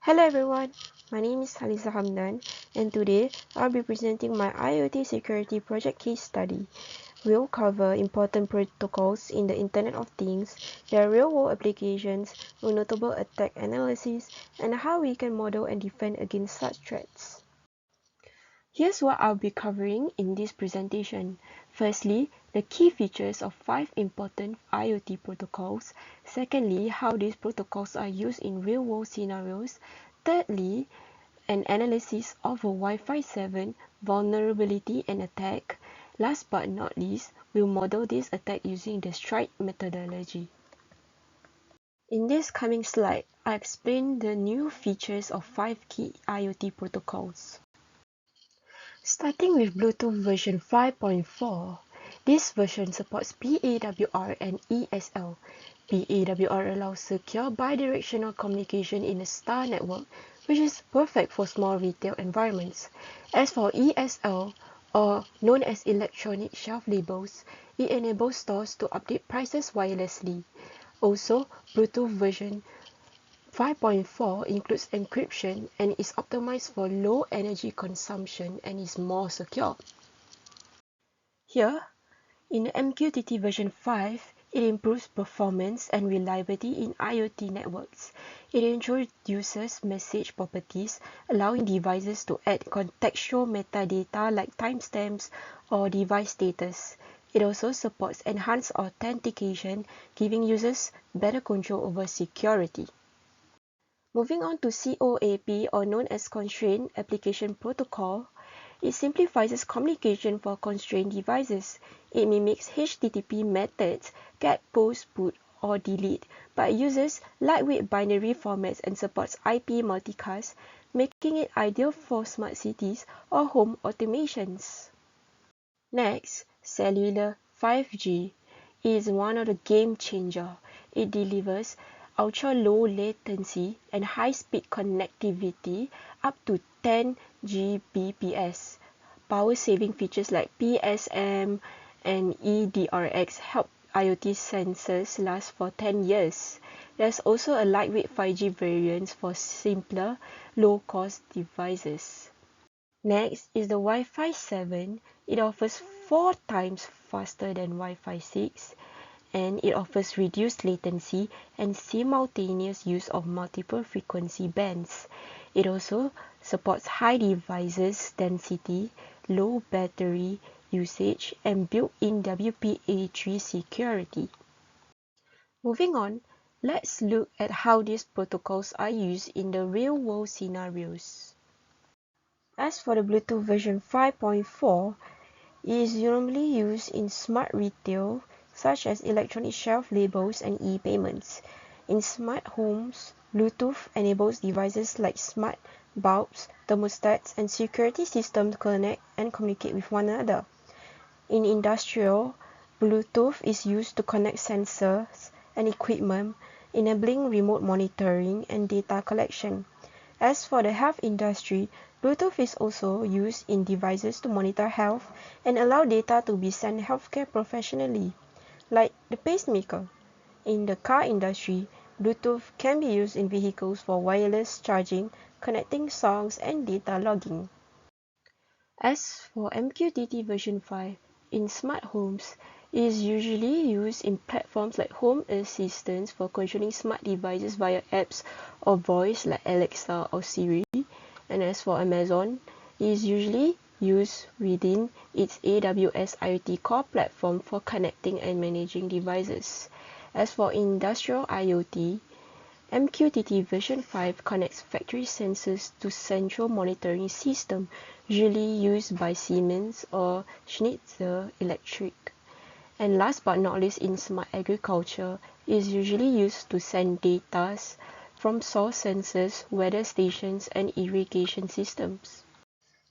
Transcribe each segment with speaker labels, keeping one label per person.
Speaker 1: Hello everyone, my name is Haliza Hamdan and today I'll be presenting my IoT security project case study. We'll cover important protocols in the Internet of Things, their real-world applications, notable attack analysis, and how we can model and defend against such threats. Here's what I'll be covering in this presentation. Firstly, the key features of 5 important IoT protocols. Secondly, how these protocols are used in real-world scenarios. Thirdly, an analysis of a Wi-Fi 7 vulnerability and attack. Last but not least, we'll model this attack using the STRIDE methodology. In this coming slide, I explain the new features of 5 key IoT protocols. Starting with Bluetooth version 5.4, this version supports PAWR and ESL. PAWR allows secure bidirectional communication in a star network, which is perfect for small retail environments. As for ESL, or known as electronic shelf labels, it enables stores to update prices wirelessly. Also, Bluetooth version 5.4 includes encryption and is optimized for low energy consumption and is more secure. Here, in MQTT version 5, it improves performance and reliability in IoT networks. It introduces message properties, allowing devices to add contextual metadata like timestamps or device status. It also supports enhanced authentication, giving users better control over security. Moving on to COAP, or known as Constrained Application Protocol, it simplifies communication for constrained devices. It mimics HTTP methods, get, post, put, or delete, but uses lightweight binary formats and supports IP multicast, making it ideal for smart cities or home automations. Next, Cellular 5G is one of the game changer. It delivers ultra-low latency and high-speed connectivity up to 10 Gbps. Power-saving features like PSM and eDRX help IoT sensors last for 10 years. There's also a lightweight 5G variant for simpler, low-cost devices. Next is the Wi-Fi 7. It offers 4 times faster than Wi-Fi 6. And it offers reduced latency and simultaneous use of multiple frequency bands. It also supports high device density, low battery usage, and built-in WPA3 security. Moving on, let's look at how these protocols are used in the real-world scenarios. As for the Bluetooth version 5.4, it is normally used in smart retail, such as electronic shelf labels and e-payments. In smart homes, Bluetooth enables devices like smart bulbs, thermostats, and security systems to connect and communicate with one another. In industrial, Bluetooth is used to connect sensors and equipment, enabling remote monitoring and data collection. As for the health industry, Bluetooth is also used in devices to monitor health and allow data to be sent healthcare professionally, like the pacemaker. In the car industry, Bluetooth can be used in vehicles for wireless charging, connecting songs, and data logging. As for MQTT version 5, in smart homes, it is usually used in platforms like Home Assistant for controlling smart devices via apps or voice like Alexa or Siri. And as for Amazon, it is usually used within its AWS IoT core platform for connecting and managing devices. As for industrial IoT, MQTT version 5 connects factory sensors to central monitoring system, usually used by Siemens or Schneider Electric. And last but not least, in smart agriculture, it is usually used to send data from soil sensors, weather stations, and irrigation systems.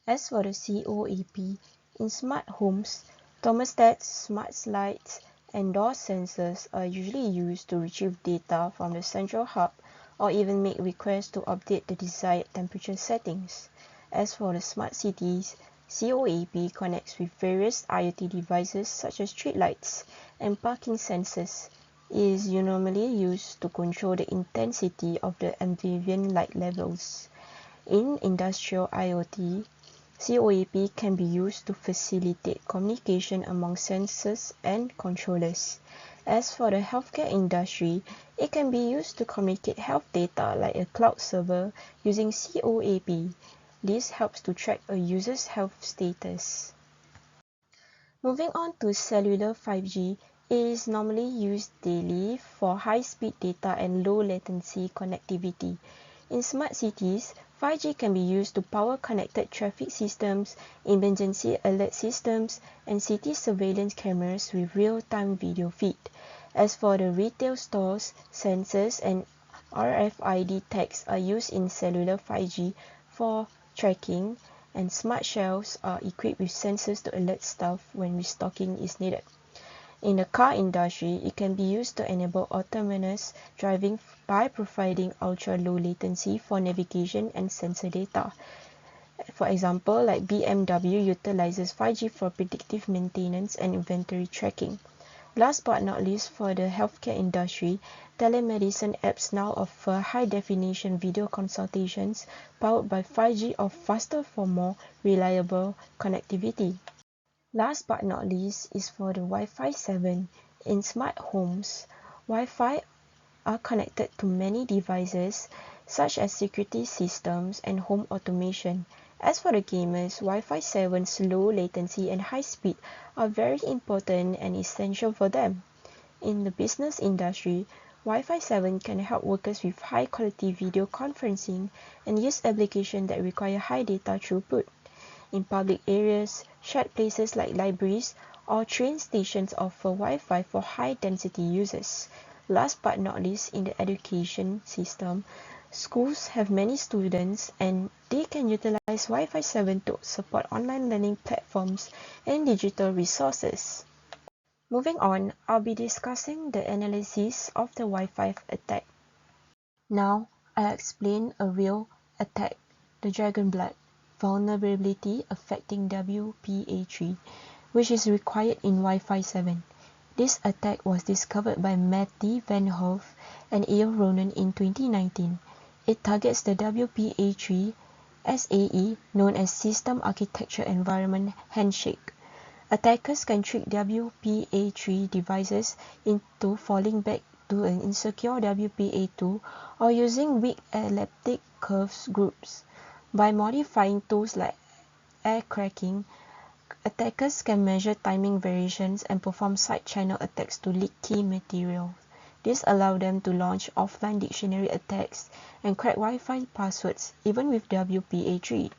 Speaker 1: As for the COAP, in smart homes, thermostats, smart lights, and door sensors are usually used to retrieve data from the central hub or even make requests to update the desired temperature settings. As for the smart cities, COAP connects with various IoT devices such as streetlights and parking sensors. is normally used to control the intensity of the ambient light levels. In industrial IoT, COAP can be used to facilitate communication among sensors and controllers. As for the healthcare industry, it can be used to communicate health data like a cloud server using COAP. This helps to track a user's health status. Moving on to cellular 5G, it is normally used daily for high-speed data and low-latency connectivity. In smart cities, 5G can be used to power connected traffic systems, emergency alert systems, and city surveillance cameras with real-time video feed. As for the retail stores, sensors and RFID tags are used in cellular 5G for tracking, and smart shelves are equipped with sensors to alert staff when restocking is needed. In the car industry, it can be used to enable autonomous driving by providing ultra-low latency for navigation and sensor data. For example, like BMW utilizes 5G for predictive maintenance and inventory tracking. Last but not least, for the healthcare industry, telemedicine apps now offer high-definition video consultations powered by 5G or faster for more reliable connectivity. Last but not least is for the Wi-Fi 7. In smart homes, Wi-Fi are connected to many devices such as security systems and home automation. As for the gamers, Wi-Fi 7's low latency and high speed are very important and essential for them. In the business industry, Wi-Fi 7 can help workers with high-quality video conferencing and use applications that require high data throughput. In public areas, shared places like libraries or train stations offer Wi-Fi for high-density users. Last but not least, in the education system, schools have many students and they can utilize Wi-Fi 7 to support online learning platforms and digital resources. Moving on, I'll be discussing the analysis of the Wi-Fi attack. Now, I'll explain a real attack, the Dragonblood vulnerability affecting WPA3, which is required in Wi-Fi 7. This attack was discovered by Matty Van Hoof and Eo Ronan in 2019. It targets the WPA3 SAE, known as System Architecture Environment Handshake. Attackers can trick WPA3 devices into falling back to an insecure WPA2 or using weak elliptic curves groups. By modifying tools like air cracking, attackers can measure timing variations and perform side channel attacks to leak key material. This allows them to launch offline dictionary attacks and crack Wi-Fi passwords even with WPA3.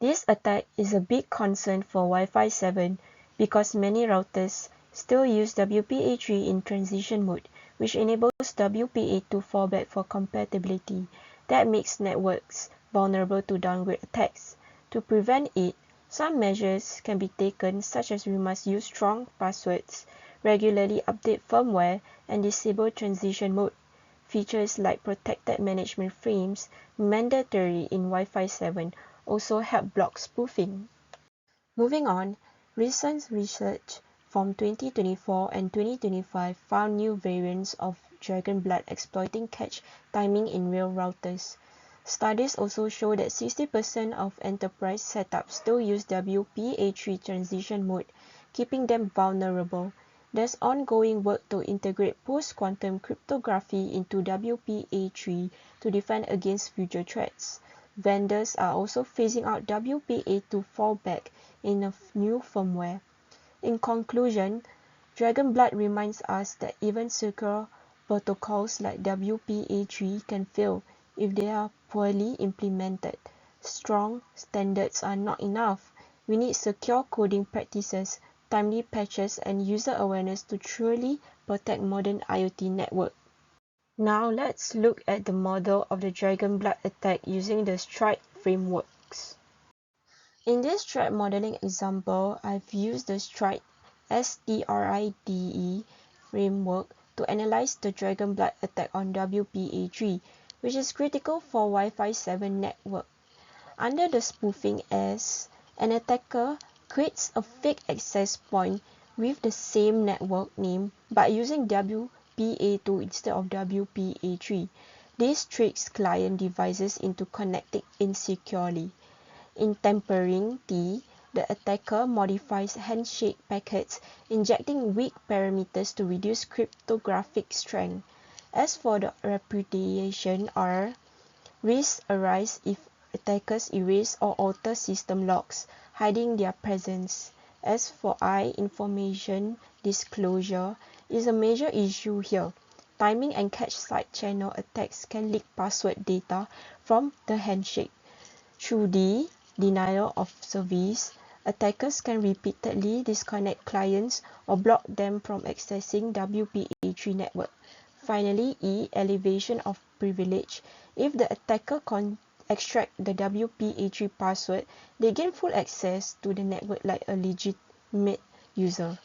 Speaker 1: This attack is a big concern for Wi-Fi 7 because many routers still use WPA3 in transition mode, which enables WPA2 fallback for compatibility. That makes networks vulnerable to downgrade attacks. To prevent it, some measures can be taken, such as we must use strong passwords, regularly update firmware, and disable transition mode. Features like protected management frames, mandatory in Wi-Fi 7, also help block spoofing. Moving on, recent research from 2024 and 2025 found new variants of Dragonblood exploiting cache timing in real routers. Studies also show that 60% of enterprise setups still use WPA3 transition mode, keeping them vulnerable. There's ongoing work to integrate post-quantum cryptography into WPA3 to defend against future threats. Vendors are also phasing out WPA2 fallback in a new firmware. In conclusion, Dragonblood reminds us that even secure protocols like WPA3 can fail if they are poorly implemented. Strong standards are not enough. We need secure coding practices, timely patches, and user awareness to truly protect modern IoT networks. Now let's look at the model of the Dragonblood attack using the STRIDE frameworks. In this STRIDE modeling example, I've used the STRIDE STRIDE framework to analyze the Dragonblood attack on WPA3, which is critical for Wi-Fi 7 network. Under the spoofing S, an attacker creates a fake access point with the same network name but using WPA2 instead of WPA3. This tricks client devices into connecting insecurely. In tampering T, the attacker modifies handshake packets, injecting weak parameters to reduce cryptographic strength. As for the repudiation R, risks arise if attackers erase or alter system logs, hiding their presence. As for I, information disclosure is a major issue here. Timing and catch side channel attacks can leak password data from the handshake. Through D, denial of service, attackers can repeatedly disconnect clients or block them from accessing WPA3 network. Finally, E, elevation of privilege. If the attacker extract the WPA3 password, they gain full access to the network like a legitimate user.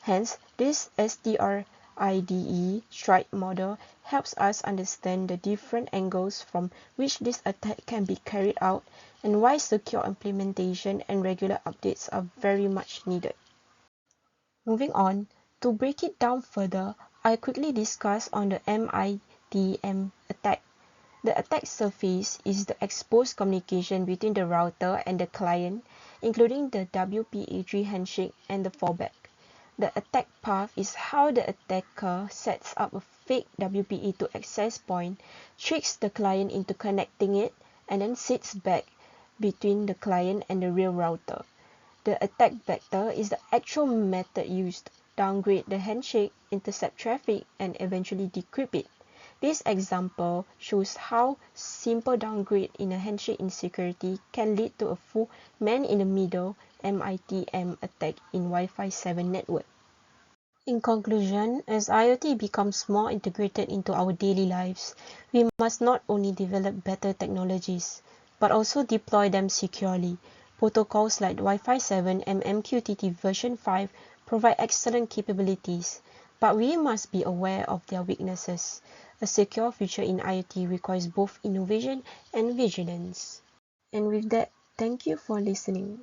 Speaker 1: Hence, this STRIDE stride model helps us understand the different angles from which this attack can be carried out and why secure implementation and regular updates are very much needed. Moving on, to break it down further, I quickly discuss on the MITM attack. The attack surface is the exposed communication between the router and the client, including the WPA3 handshake and the fallback. The attack path is how the attacker sets up a fake WPA2 access point, tricks the client into connecting it, and then sits back between the client and the real router. The attack vector is the actual method used, downgrade the handshake, intercept traffic, and eventually decrypt it. This example shows how simple downgrade in a handshake insecurity can lead to a full man-in-the-middle MITM attack in Wi-Fi 7 network. In conclusion, as IoT becomes more integrated into our daily lives, we must not only develop better technologies, but also deploy them securely. Protocols like Wi-Fi 7 and MQTT version 5 provide excellent capabilities, but we must be aware of their weaknesses. A secure future in IoT requires both innovation and vigilance. And with that, thank you for listening.